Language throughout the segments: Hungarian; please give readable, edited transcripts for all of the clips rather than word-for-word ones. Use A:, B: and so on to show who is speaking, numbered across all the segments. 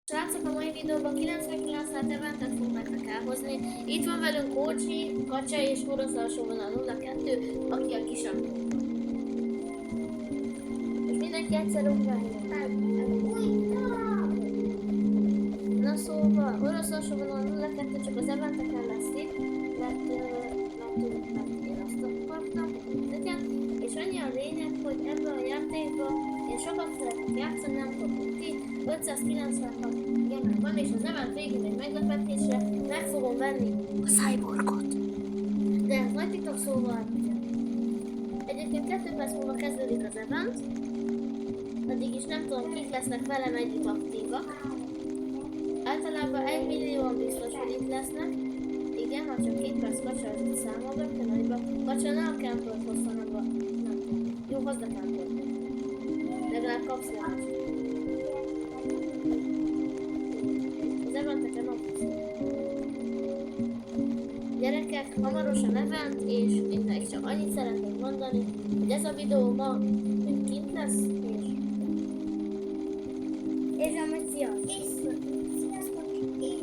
A: Srácok, a mai videóban 99 eventet fogunk nektek elhozni. Itt van velünk Ócsi, Kacsa és orosz alsóvonal 02, aki a kisakóban. És mindenki egyszer ugráljon. Na szóval, orosz alsóvonal 02 csak az eventeken lesz itt, mert én azt akartam, és annyi a lényeg, hogy ebben a játékban én sokat szeretek játszani, nem tudok ki. 596 gamer van, és az event végén egy meglepetésre meg fogom venni a cyborgot. De ez nagy titok, szóval egyébként 2 perc múlva kezdődik az event. Addig is nem tudom, kik lesznek velem együtt aktívak. Általában 1 millióan biztos, hogy itt lesznek. Igen, ha csak 2 perc Kacsa az itt számolgatja nagyba. Kacsa ne a campert hozz, hanem a... nem tudom. Jó, hozd a campert. Legalább kapsz le. Gyerekek, hamarosan event, és mindenki csak annyit szeretnék mondani, hogy ez a videó ma kint lesz, és amit sziasztok! Sziasztok! És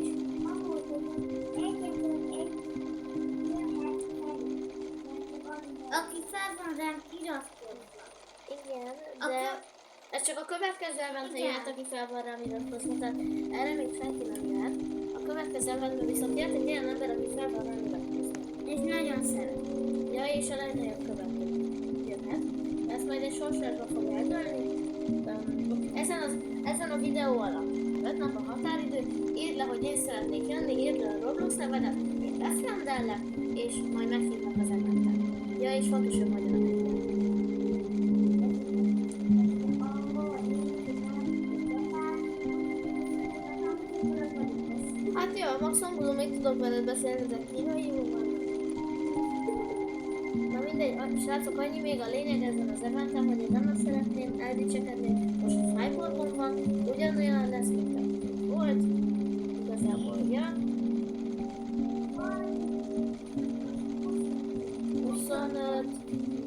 A: aki fel van rám iratkozva. Igen, de ez csak a következő eventen járt, aki fel van rám iratkozva, tehát erre még senki nem járt. A következő eventben viszont járt egy olyan ember, aki fel van rám iratkozva. És nagyon szeret. Ja, és a legnagyobb követő jöhet. Ezt majd egy sorsolásba fog eldölni. Ezen a videó alatt 5 nap a határidő, írd le, hogy én szeretnék jönni, írd le a Roblox nevedet, én befrendellek, és majd meghívnak az eventen. Ja, és fontos, hogy magyar legyen. Hát jó, maximum még tudok veled beszélni, de kínai jó van. Na mindegy, srácok, annyi még a lényeg ezen az eventen, hogy én nem szeretném eldicsekedni, most a cyborgon van, ugyanolyan lesz, mint a volt, igazából, ja. 25,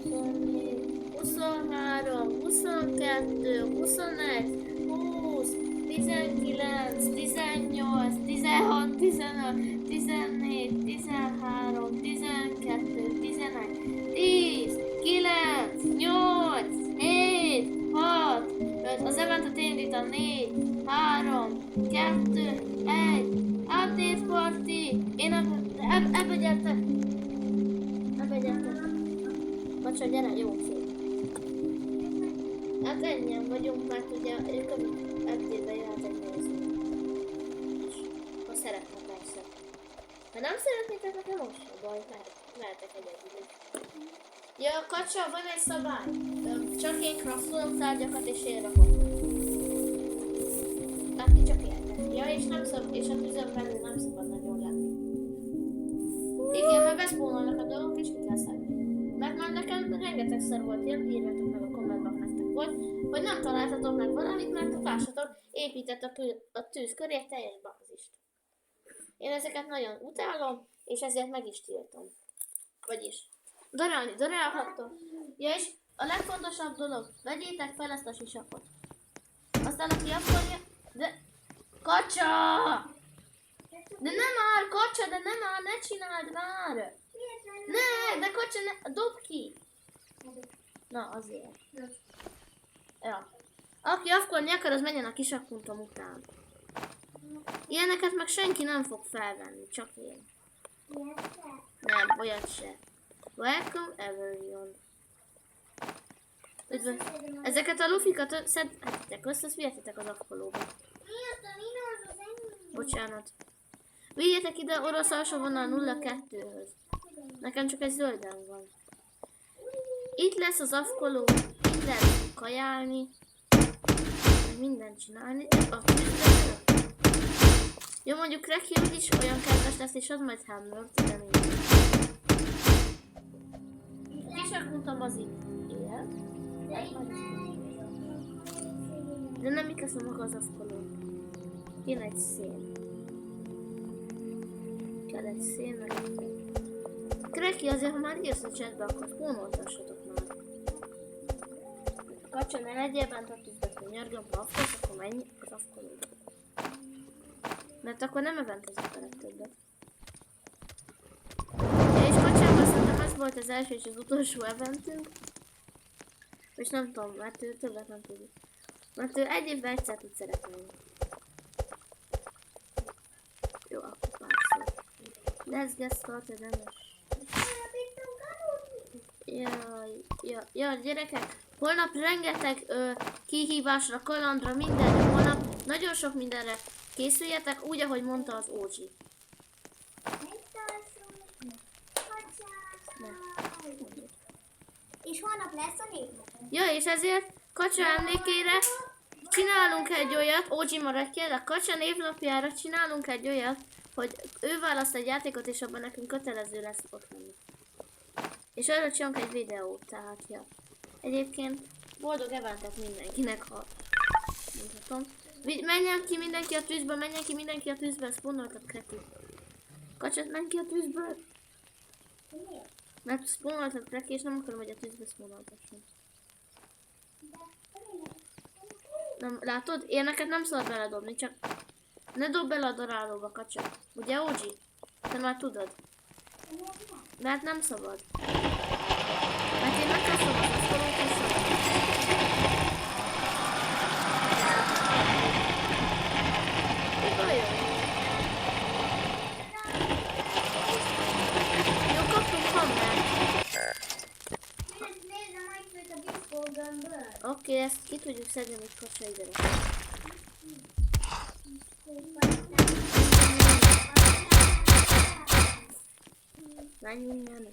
A: 24, 23, 22, 21, 20, 19, 18, 16, 15, 14, 13, 12, 11, 10, 9, 8, 7, 6, 5, az eventet indítom, 4, 3, 2, 1, update party, én ebbe gyertek, Kacsa, gyere, jó szép. Hát ennyien vagyunk, mert ugye ők update-be jöhetek nézni. És ha szeretne persze. Ha nem szeretnétek, nekem most sem baj, mehetek egyedül is. Ja, Kacsa, van egy szabály. Csak én craftolom tárgyakat és én rakom. Tehát ti csak értek. Ja, és a tüzön belül nem szabad nagyon lenni. Igen, mert beszpónolnak a dolgok és ki kell szedni. Mert már nekem rengetegszer volt ilyen, írjátok meg a kommentben, nektek volt, hogy nem találtatok meg valamit, mert a társatok épített a tűz köré egy teljes bázist. Én ezeket nagyon utálom, és ezért meg is tiltom. Vagyis, darálhattok. Ja, és a legfontosabb dolog, vegyétek fel ezt a sisakot. Aztán aki akarja, de... Kacsa! De nem áll, Kacsa, de nem áll, ne csináld már! Ne, de Kacsa, ne, dob ki! Na, azért. Ja. Aki afkolni akar, az menjen a kisakkuntom után. Ilyeneket meg senki nem fog felvenni, csak én. Nem, olyat se. Welcome everyone. Ezeket a lufikat szedhetek össze, azt vihetetek az afkolóba. Bocsánat. Vigyetek ide orosz alsóvonal 02-höz. Nekem csak egy zölden van. Itt lesz az afkoló, itt lehet kajálni, mindent csinálni. Jó, mondjuk Reki úgyis olyan kedves lesz, és az majd Hammer, de nincs. Kisakmutam az itt él. De nem igazán maga az afkoló. Kéne egy szén. Kell egy szén, meg egy... Kreki, azért ha már írsz a chatbe, akkor spónoltassatok már. Kacsa, ne legyél bent a tűzbe, könyörgöm, ha afkolsz, akkor menj az afkolóba. Mert akkor nem eventezek vele többet. És kacsában szerintem ez volt az első és az utolsó eventünk. És nem tudom, mert ő többet nem tud. Mert ő egy évben egyszer tud szeretni. Jó, akkor párszor. Let's get started, Emes. Jaj, gyerekek, holnap rengeteg kihívásra, kalandra, mindenre, holnap nagyon sok mindenre készüljetek, úgy, ahogy mondta az Ózsi.
B: És holnap lesz a névnap.
A: Ja, és ezért Kacsa emlékére csinálunk egy olyat, Ózsi maradj kérlek, Kacsa névnapjára csinálunk egy olyat, hogy ő választ egy játékot, és abban nekünk kötelező lesz ott lenni. És arra csinálunk egy videót, tehát ja. Egyébként boldog eventet mindenkinek, ha mondhatom. Menjen ki mindenki a tűzbe, menjen ki mindenki a tűzbe, spawnoltat Kreki. Kacsat, menj ki a tűzből!
B: Miért?
A: Mert spawnoltat Kreki, és nem akarom, hogy a tűzbe spawnoltasson. Nem, látod? Ilyeneket nem szabad beledobni, csak ne dob bele a darálóba, Kacsa. Ugye, Ózsi? Te már tudod. Mert nem szabad. Mert én nekem szabad, azt fogom kiszabad. Olyan. Jó, kaptunk hammert.
B: Nézzem, majd főt a Discordonből.
A: Oké, ezt ki tudjuk szedni, hogy Kacsa ide lesz. Menj innen.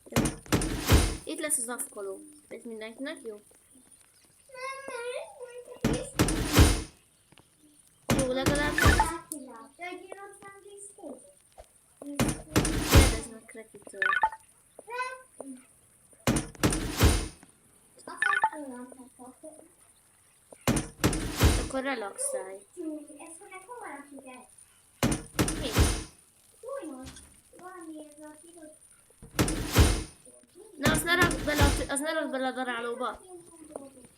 A: Jó. Itt lesz az afkoló. Ez mindenkinek jó? Jó, legalább kérdezd meg Krekitől. Akkor relaxálj. Mi? Na, azt ne rakd bele a darálóba.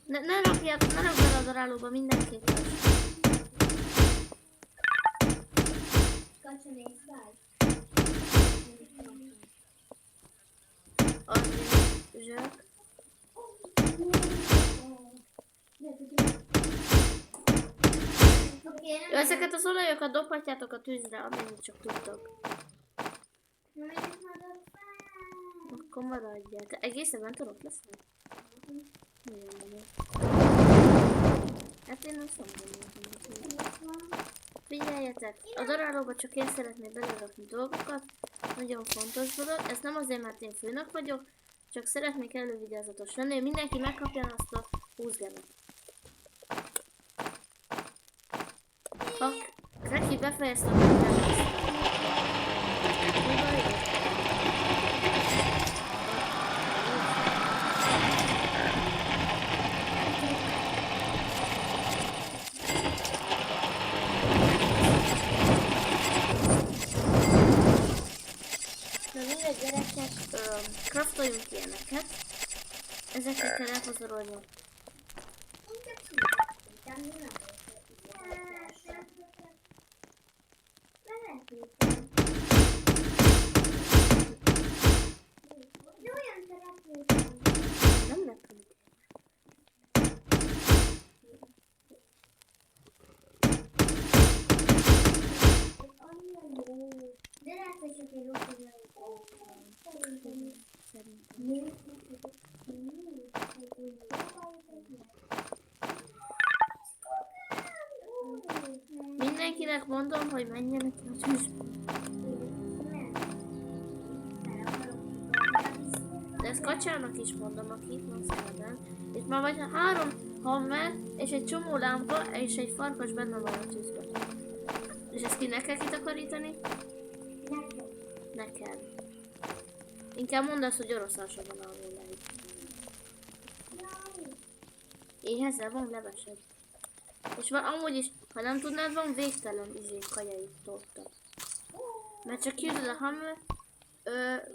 A: Ne rakd bele a darálóba mindenképpen. Az zsák. Jó, ezeket az olajokat dobhatjátok a tűzre, amennyit csak tudtok. Akkor maradjál. Te egész eventen ott leszel? Hát én nem szomorúan. Figyeljetek, a darálóba csak én szeretnék belerakni dolgokat. Nagyon fontos dolog. Ez nem azért, mert én főnök vagyok, csak szeretnék elővigyázatos lenni, hogy mindenki megkapja azt a 20 gemet. Ha Kreki befejezte a munkát, na mindegy gyerekek, craftoljunk ilyeneket. Ezeket kell elpazarolni. Nem repülünk.
B: De lehet, hogy csak egy rossz
A: Mindenkinek mondom, hogy menjenek ki a tűzbe. De ezt Kacsának is mondom, aki itt van szemben. És már vagy 3 hammer, és egy csomó lámpa, és egy farkas benne van a tűzben. És ezt ki kell kitakarítani? Nekem. Inkább mondd azt, hogy oroszlásra van a hóláig. Éhezel, van levesed. És van amúgy is, ha nem tudnád, van végtelen kajai torta. Mert csak küldöd a hammer.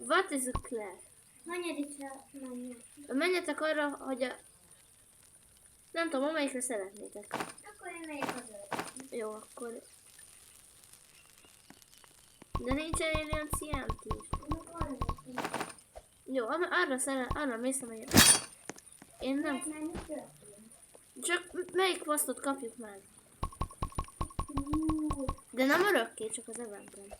A: What is a class?
B: Hanyadikra menjek?
A: Menjetek arra, hogy a... Nem tudom, amelyikre szeretnétek.
B: Akkor én megyek az öt.
A: Jó, akkor... De nincsen ilyen CMT is. Jó, arra mész, amely... Én nem... Csak melyik posztot kapjuk meg? De nem örökké, csak az eventen.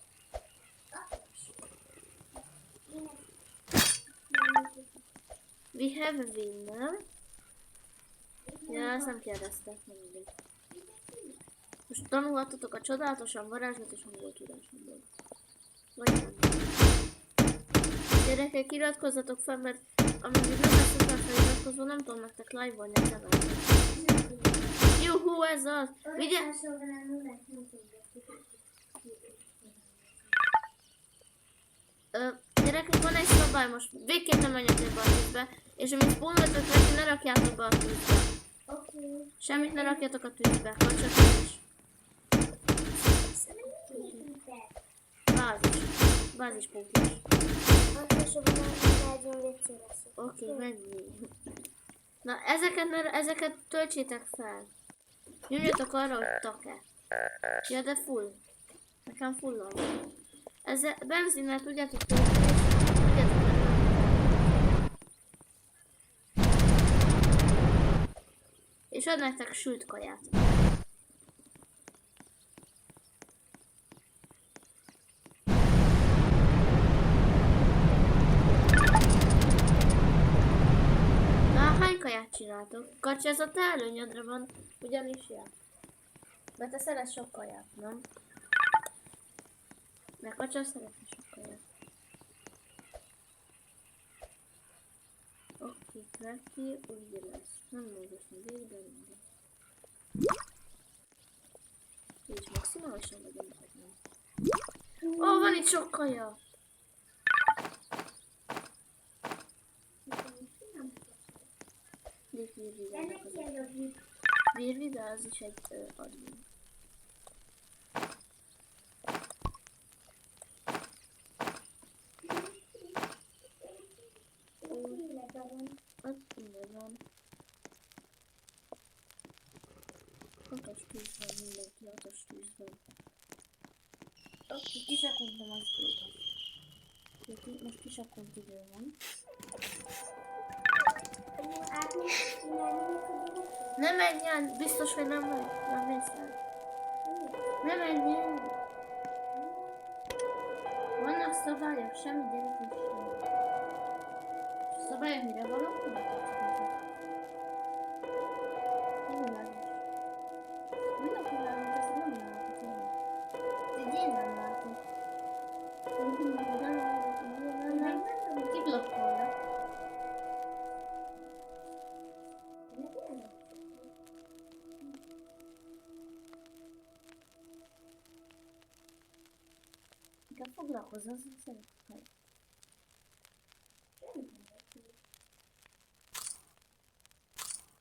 A: We have a winner. Ja, ezt nem kérdeztek, nem mindegy. Most tanulhattatok a csodálatosan, varázslatosan volt tudásomból. Vagy nem. Gyerekek, iratkozzatok fel, mert amíg nem leszek feliratkozva, nem tudom nektek live-olni az eventen. Juhú, ez az! Vigye... Gyerekek, van egy szabály most, végképp nem menjetek be a tűzbe, és amit spawnotok neki, ne rakjátok be a tűzbe. Semmit ne rakjatok a tűzbe, vagy csak is. Bázis punktus. Oké, mennyi. Na, ezeket töltsétek fel. Nyomjatok arra, hogy take. Ja, de full. Nekem full van. Ezzel benzinnel tudjátok tölteni. És ad nektek sült kaját. Na, hány kaját csináltok? Kacsi, ez a te előnyödre van, ugyanis jár. Mert te szeretsz sok kaját, nem? Mert Kacsi szeretne sok kaját. Oké, neki úgy lesz. Nem módosni végben minden. Így maximálisan legyen megnézni. Ó, van itt sok kaja! Virvida az is egy admin. Ott minden van. Hatos tűz van mindenki, hatos tűzben. Oké, kisakuntam az időben. Most kisakunt idő van. Nem menjen, biztos, hogy nem mész el. Nem menjen. Vannak szabályok, semmi gyerekünk sem. Szabályok mire valók? Nem világos. Mindok világos, ezt nem látok én. Én nem látok. Nem. Kiblokkolnak. Inkább foglalkozz, az szeretek.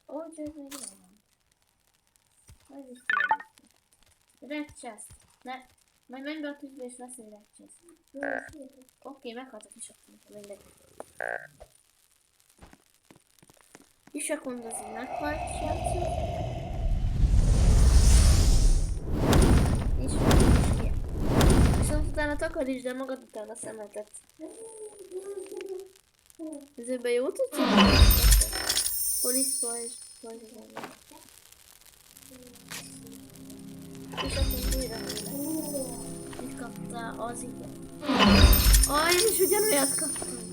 A: Ó, ez még nem van. Ez is Red chest. Ne, majd menj be a tűzbe és lesz egy red chest. Oké, meghaltak is akkor, mindegy. Kisakundozni meghalt, srácok. És ki. Viszont utána takarítsd el magad után a szemetet. Ezőben jó tudsz? Police boys, Kisakund újra hőle. Mit kaptál? Az igen. Én is ugyanolyat kaptam.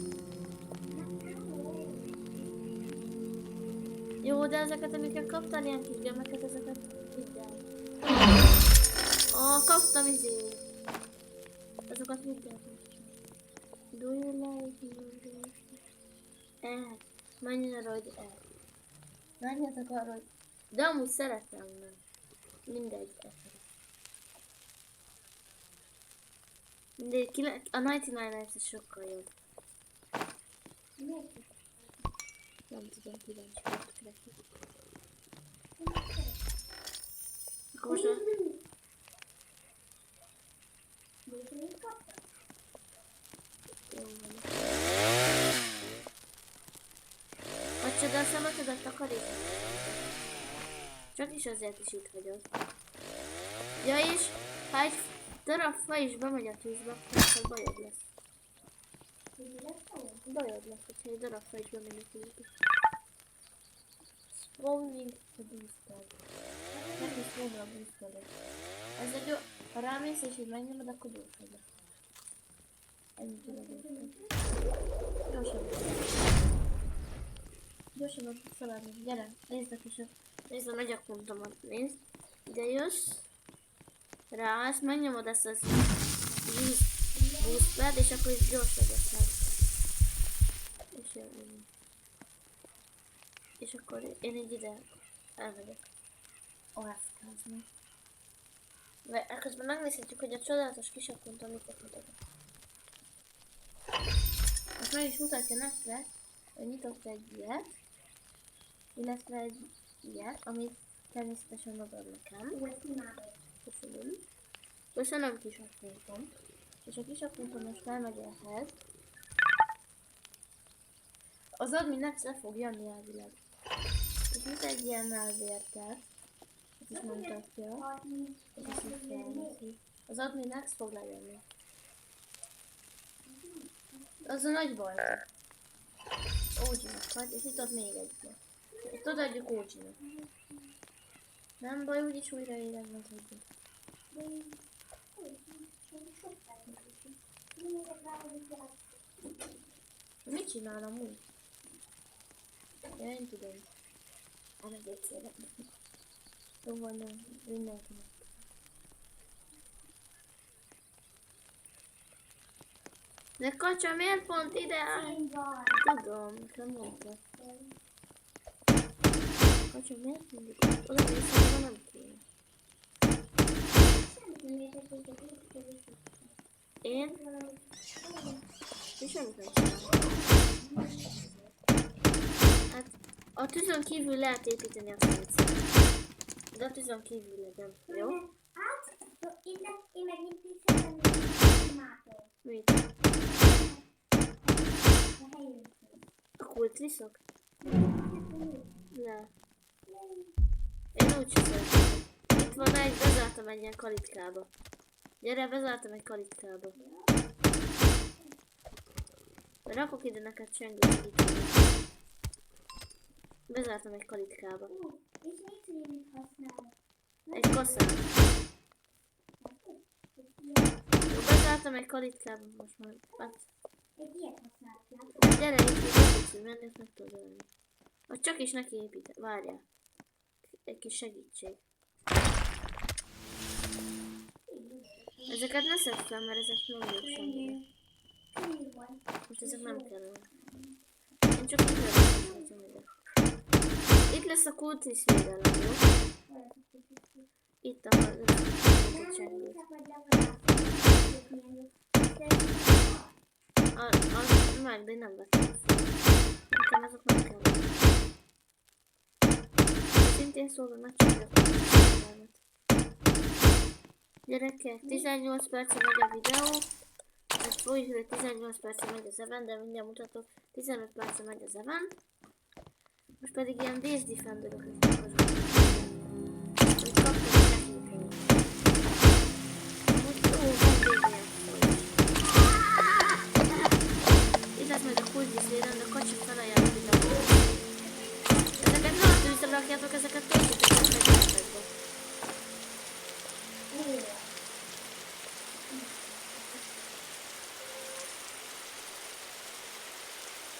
A: Jó, de ezeket, amiket kaptál, ilyen kis gemeket, ezeket vidd el. Kaptam izé. Azokat vidd el. Do you like menjen arra, hogy menjetek arra, hogy... De amúgy szeretem, nem. Mindegy. Mindegy, a 99 is sokkal jobb. Nem tudom, kíváncsi vagyok neki. Akkor most de a szemetedet takarít. Csak is azért is itt vagyok. Ja és ha egy darab fa is bemegy a tűzbe, akkor bajod lesz. Bajod lesz, hogyha egy darab fa is bemegy a tűzbe. Spawning a booster. Neki spawn a booster. Ez egy jó, ha rámész és így megnyomod, akkor gyorsabb lesz. Ennyi tudom gyorsabb. Gyorsabban tudsz feladni. Gyere, nézd a megyakuntomat, nézd. Ide jössz. Ráállsz, megnyomod ezt az boostert, és akkor is gyorsabb leszel. És akkor én így ide elmegyek. Ohászkázni. Ekközben megnézhetjük, hogy a csodálatos kisakkuntom mit mutat. Most meg is mutatja nektek, hogy nyitott egy ilyet, illetve egy ilyet, amit természetesen adod nekem. Köszönöm. Köszönöm kisakkuntom. És a kisakkuntom most elmegy ehhez. Az adminnek le fog jönni elvileg. És mit egy ilyen melvértet. Ez is mutatja. Az adminnek fog lejönni. Az a nagy volt. OG-nak vagy, és itt ad még egyet. Itt odaadjuk OG-nak. Nem baj, úgyis újra élegezhetjük. Mit csinálom úgy? Ja, én tudom. Elég egyszerre. Jó van, nem. Mindenkinek. De kacsa, miért pont ide áll? Tudom, nem mondta. Kacsa, miért mindig oda vissza, nem kéne. Én? Mi semmit nem csinálom. Hát a tűzön kívül lehet építeni a fencet. De a tűzön kívül legyen, jó?
B: Én megint
A: Mit? A kultriszok? Le. Én úgy sem szeretem. Itt van egy, bezártam egy ilyen kalitkába. Gyere, bezártam egy kalitkába. Rakok ide neked csengőt segíteni. Bezártam egy kalitkába.
B: És mit használod?
A: Egy kaszát. Jó, bezártam egy kalitkába most már. Hát.
B: Egy ilyet használtál.
A: Gyere, itt tudsz menni, ezt meg tudod ölni. Vagy csak is neki épít. Várjál. Egy kis segítség. Ezeket ne szedd fel, mert ezek nem jók semmire. Most ezek nem kellene. Én csak így lehetem ide. Itt lesz a kultisz védelem, jó? Itt ahol a csengőt. Az meg, de nem vettem fel. Nekem azok nem kellene. Szintén szólva megcsinálok a védelmet. Gyerekek, 18 percre megy a videó. Hát folyik, hogy 18 percre megy az event, de mindjárt mutatok. 15 percre megy az event. Most pedig ilyen base defenderöket akarok. Hogy kaptam a technikai. Most van végén folyik. Itt lesz majd a kultisz védelem, de a kacsa felajánlott videó. Ezeket ne a tűzre rakjátok, ezeket töltsétek a fegyvertekbe.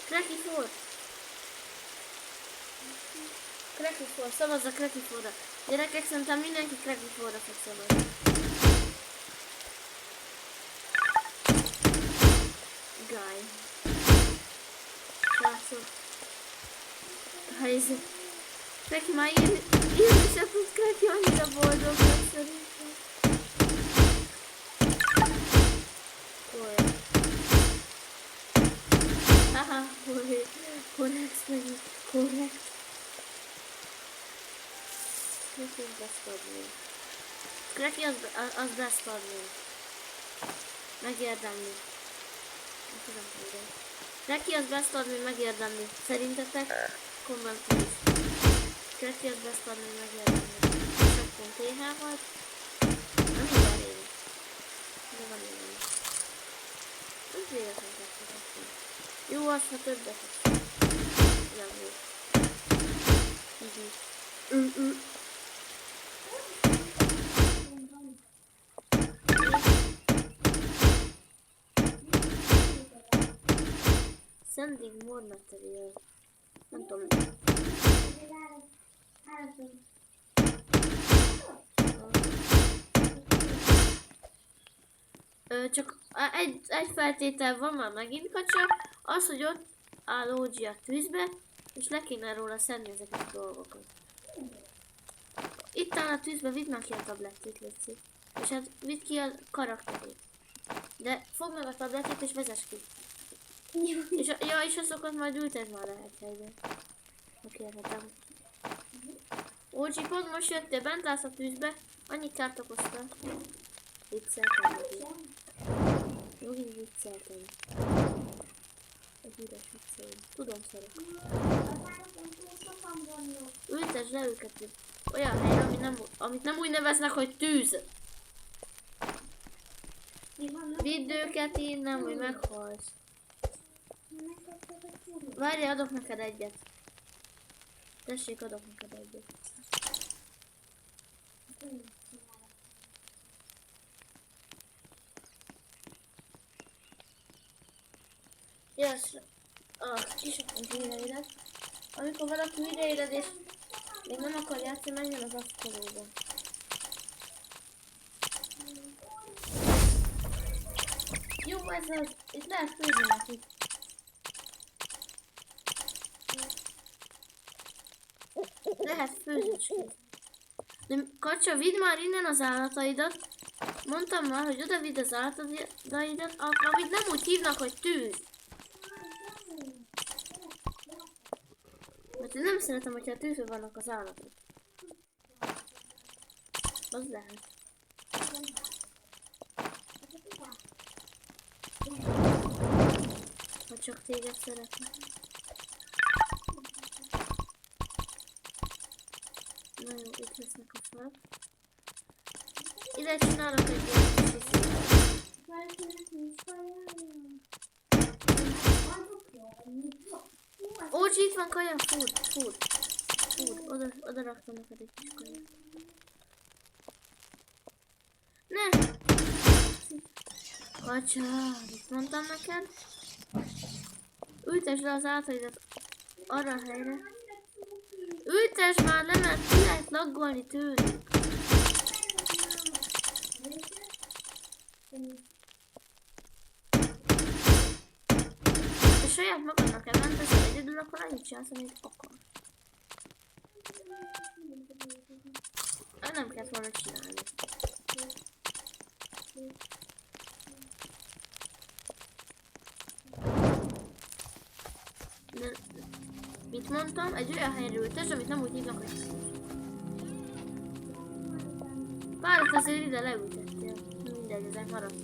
A: Cracky 4! Cracky 4, szavazz a Cracky 4-ra! Gyerekek, szerintem mindenki Cracky 4-ra fog szavazni. Guy. Srácok. Helyzet. Cracky már írni se tud, Cracky annyira boldog lesz szerintem. Olyan. Haha, korrekt megint, korrekt. Cracky az best admin. Cracky az best admin. Megérdemli. Nem tudom mondani. Cracky az best admin, megérdemli. Szerintetek? Comment please. Cracky az best admin, megérdemli. Csak pont TH vagy. véget nem tettem. Jó, az, ha többet is. Nem jó. Sending more material. Nem tudom. Csak egy feltétel van már megint kacsa, az, hogy ott áll OG a tűzbe, és le kéne róla szedni ezeket a dolgokat. Itt áll a tűzbe, vidd már ki a tablettét, légy. És hát vidd ki a karakterét. De fogd meg a tabletet és vezess ki. És azokat majd ülted már lehet helyben. Ha kérhetem. OG, pont most jöttél, bent állsz a tűzbe, annyi kárt okoztál. Vicceltem megint. Megint vicceltem. Egy üres viccelem. Tudom, szarok. Ültesd le őket olyan helyre, amit nem úgy neveznek, hogy tűz. Vidd őket innen, hogy meghalsz. Várj, adok neked egyet. Tessék, adok neked egyet. Yes, kisebb híreidet. Amikor valaki híreidet és még nem akar játszani, menjen az asztalóba. Jó, ez az. Itt lehet főzni nekik. Lehet főzni. De kacsa, vidd már innen az állataidat. Mondtam már, hogy oda vidd az állataidat, amit nem úgy hívnak, hogy tűz. Mert én nem szeretem, hogyha a tűzben vannak az állatok. Az lehet. Ha csak téged szeretnek. Na jó, itt lesznek a fák. Ide csinálok egy ilyen kis Ócsi, itt van kaja, food. Oda raktam neked egy kis kaját. Ne! Kacsa, mit mondtam neked? Ültesd le az állataidat arra a helyre. Ültesd már le, mert ki lehet laggolni tőlük. Ha saját magadnak elmentesz egyedül, akkor annyit csinálsz, amit akar. Nem kellett volna csinálni. De mit mondtam? Egy olyan helyre ültesd, amit nem úgy hívnak, hogy párat azért ide leültettél. Mindegy, ezek maradt.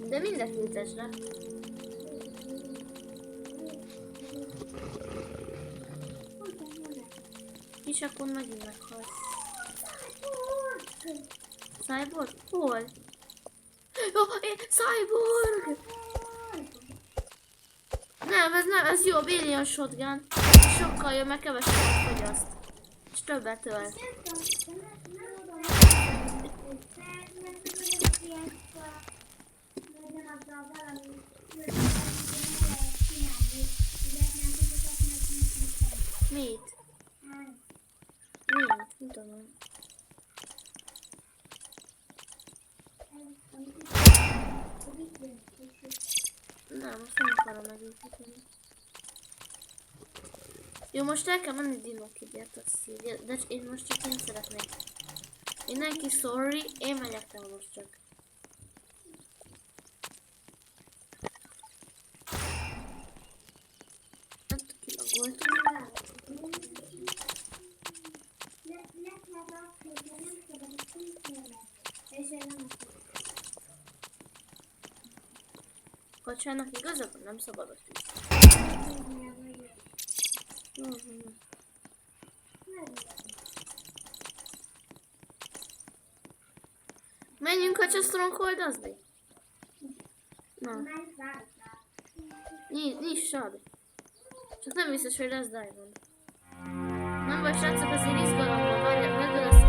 A: De mindet ültesd le. És akkor megint meghalsz. Cyborg? Hol? Cyborg! Nem, ez jobb, Alien Shotgun. Sokkal jobb, mert kevesebbet fogyaszt. És többet tölt. Mit? Mit tudom. Nem, most nem akarom megültetni. Jó, most el kell menni dinókidért, azt szívja, de én most csak én szeretnék. Mindenki sorry, én megyek el most csak. Hát kilagoltam rá. Kacsának igazából nem szabad a tűz. Menjünk kacsa strongholdozni? Na,
B: Melyik városnál?
A: nyissad. Csak nem biztos, hogy lesz Diamond. Nem baj, srácok, azért izgalomban várják meg, de ezt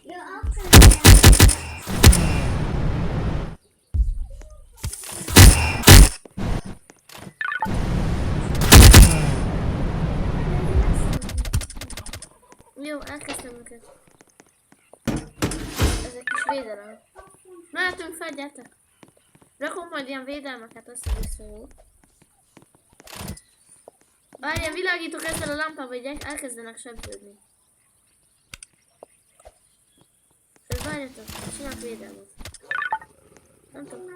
B: Jó, akkor
A: Jó, elkezdtem őket. Ez egy kis védelem. Mehetünk fel, gyertek. Rakom majd ilyen védelmeket össze-vissza, jó? Várjál, világítok ezzel a lámpával, hogy elkezdenek sebződni. És várjatok, csinálok védelmet. Nem tudom.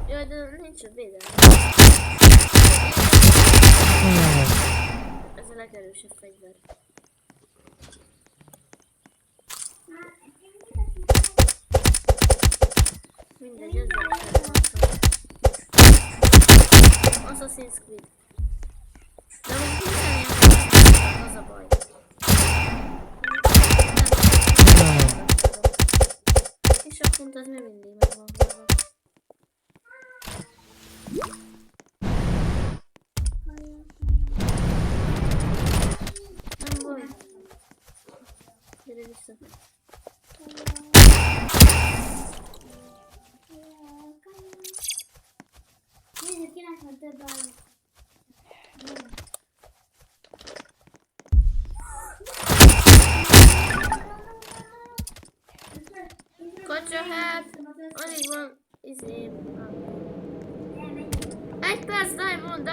A: Jaj, de nincs a védelem. Ez a legerősebb fegyver. Mindegy, ezzel a fegyver. Assassin's Creed. De most nincsen ilyen fegyver, az a baj. És a pont az még mindig megvan hozva. Nem baj. Gyere vissza.
B: Nézzük, kinek van több arra.
A: Kacsa, hát, alig van, Egy perc, Diamond,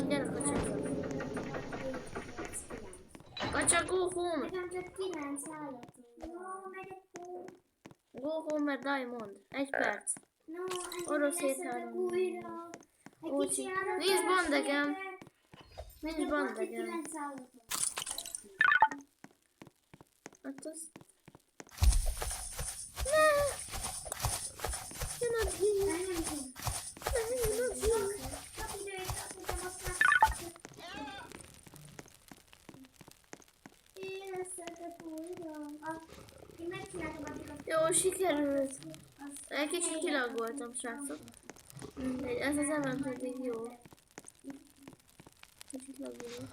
A: gyere kacsa. Kacsa, go home.
B: Nekem csak 9 állatunk. No, megyek home.
A: Go home, mert Diamond. Egy perc.
B: No,
A: Orosz
B: engem
A: étterem.
B: újra. Egy
A: Úgy,
B: kicsi állat.
A: nincs bandegem. Nincs bandegem.
B: 9 állatunk.
A: Hát az... Ne! Jön a díj!
B: Nem tudom.
A: Ne, jön a díj!
B: Csak időt, azt hiszem, azt már... Én összetett újra. Én megcsináltam addig azt.
A: Jó, sikerült. Egy kicsit kilagoltam, srácok. Mindegy, ez az event pedig jó. Kicsit lagolom.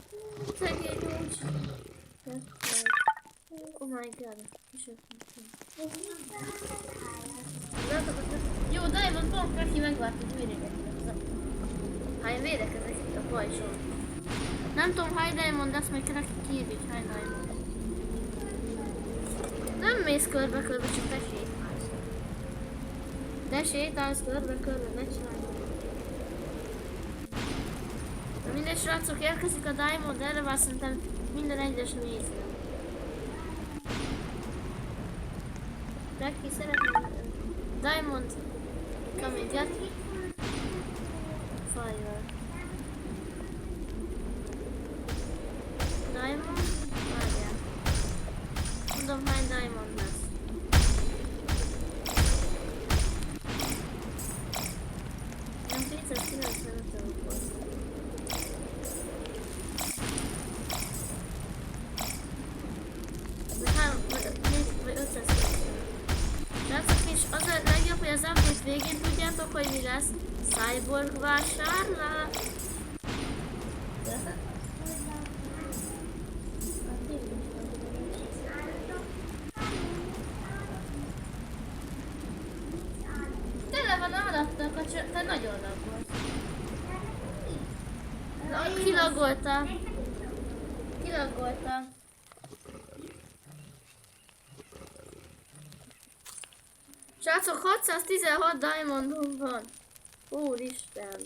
A: Szegény úgy. Oh my god. Jó, Diamond pont neki megvárt, hogy védekezik. Ha én védekezek itt a pajzson. Nem tudom, High Diamond, de azt majd neki kírjuk, High Diamond. Nem mész körbe-körbe, csak te sétálsz. Te sétálsz körbe-körbe, ne csinálj. Na mindegy, srácok, érkezik a Diamond, erre már szerintem minden egyes nézve. Reki, szeretném... Diamond, come and get fire. Diamond? Várjál. Mondom, hány Diamond lesz. Nem 295 volt. Vagy 500. Srácok, és az a legjobb, hogy az update végén tudjátok, hogy mi lesz. Cyborg vásárlás. Tele van alattak, te nagyon lagolsz. Kilagoltam. Kilagoltam. Srácok, 616 diamondunk van. Úristen.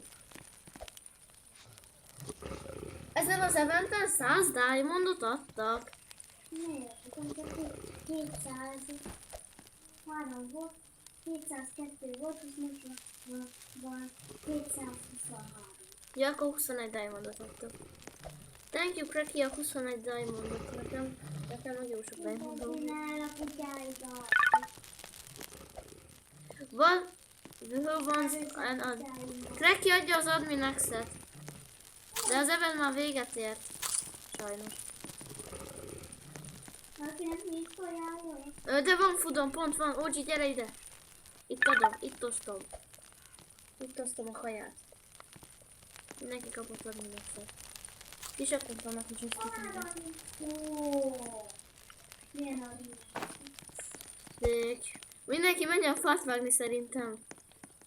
A: Ezen az eventen 100 diamondot adtak.
B: Miért? Akkor 203 volt, 202 volt, és most van 223.
A: Ja, akkor 21 diamondot adtak. Thank you, Cracky, a 21 diamondot. Nekem nagyon sok diamondom.
B: Én el a kutyáidat.
A: Van Who wants an ad? Cracky adja az admin access-et. De az event már véget ért. Sajnos.
B: Valakinek nincs kajája?
A: De van fudom, pont van. Ogyi, gyere ide. Itt adom, itt osztom. Itt osztom a kaját. Mindenki kapott admin access-et. Kisakont vannak, hogy most kitálják.
B: Milyen admin?
A: Szék. Mindenki menjen fát vágni szerintem.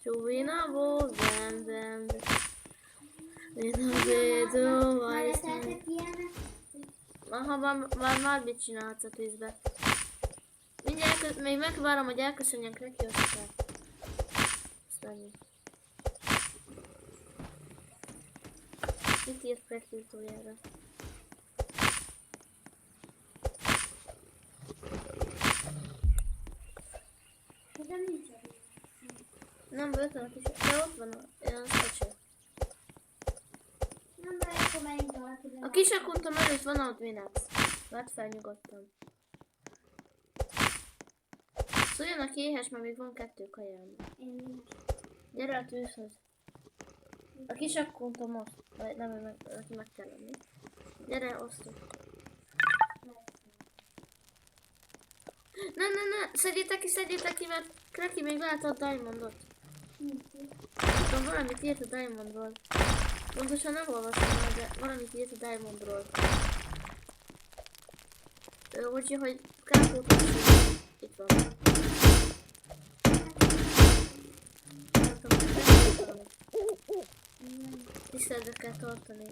A: Csúvina volt, bam, bam. Mina védő, vajszán.
B: Várjátok ilyenek?
A: Aha, már mit csinálhatsz a tűzbe? Mindjárt, még megvárom, hogy elköszönjön Cracky, aztán. Azt annyi. Mit írt Cracky utoljára?
B: De nincs admin.
A: Nem bőtlen a kis... De ott van olyan szecse.
B: Nem baj, akkor menjünk valakivel.
A: A kis akuntom előtt van adminax. Vedd fel nyugodtan. Szóljon a éhes, mert még van 2 kajám.
B: Én nincs.
A: Gyere a tűzhöz. A kis akuntom most. Vagy nem, neki meg kell lenni. Gyere, osztok. Ne, szedjétek ki, mert Cracky még lehet a Diamondot.
B: Nincs.
A: Tudom, valamit írt a Diamondról. Pontosan nem olvastam el, de valamit írt a Diamondról. Úgyhogy, hogy Krákót itt van. Tiszteletbe kell tartani.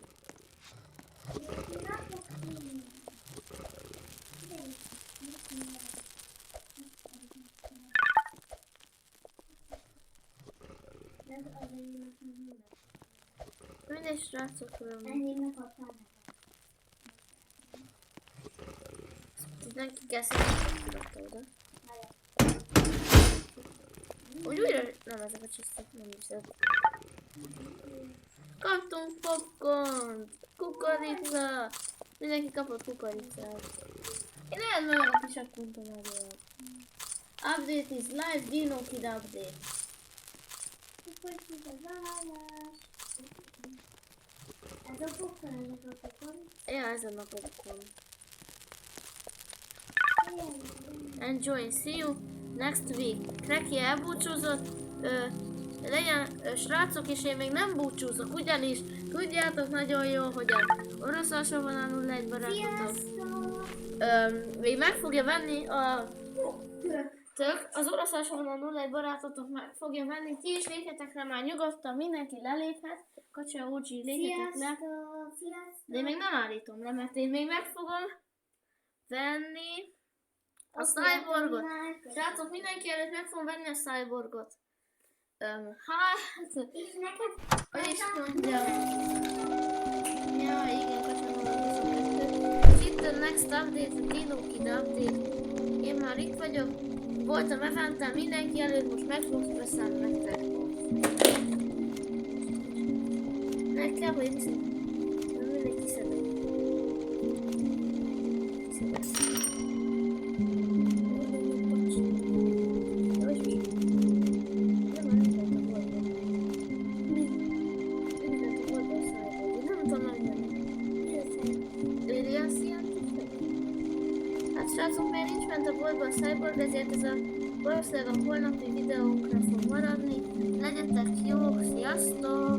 A: Mindegy srácokról.
B: Ennyinek adtál
A: Neki kell szerintem kirakta oda. Úgy újra... Nem, ezek a csisztek, nem hiszem. Kaptunk popcornt! Kukorica! Mindenki kapott kukoricát. Én lehet meg a kis akkuntom előtt. Update is live, Dino Kid update.
B: Ez a popcorn, ez a popcorn.
A: Ja, ezen a popcorn. Enjoy, see you next week. Cracky elbúcsúzott. Legyen srácok, és én még nem búcsúzok, ugyanis tudjátok nagyon jól, hogy az orosz alsóvonalon egy barátotok. Még meg fogja venni a tök, az orosz alsóvonalon egy barátotok meg fogja venni, ti is lépjetek le már nyugodtan, mindenki leléphet, Kacsa Ucsi, lépjetek le. De én még nem állítom le, mert én még meg fogom venni a Cyborgot. Srácok, mindenki előtt meg fogom venni a Cyborgot. Hát... Hogy is mondja? Ja, igen, Kacsa 22. És itt a next update, a Dino Kid update. Én már itt vagyok. Voltam eventem mindenki előtt, most meg fogok veszem nektek. Meg kell, hogy viszont... Mindegy kiszedek. Srácok, mert nincs ment a boltba a Cyborg, ezért ez a valószínűleg a holnapi videónkra fog maradni. Legyetek jók, sziasztok!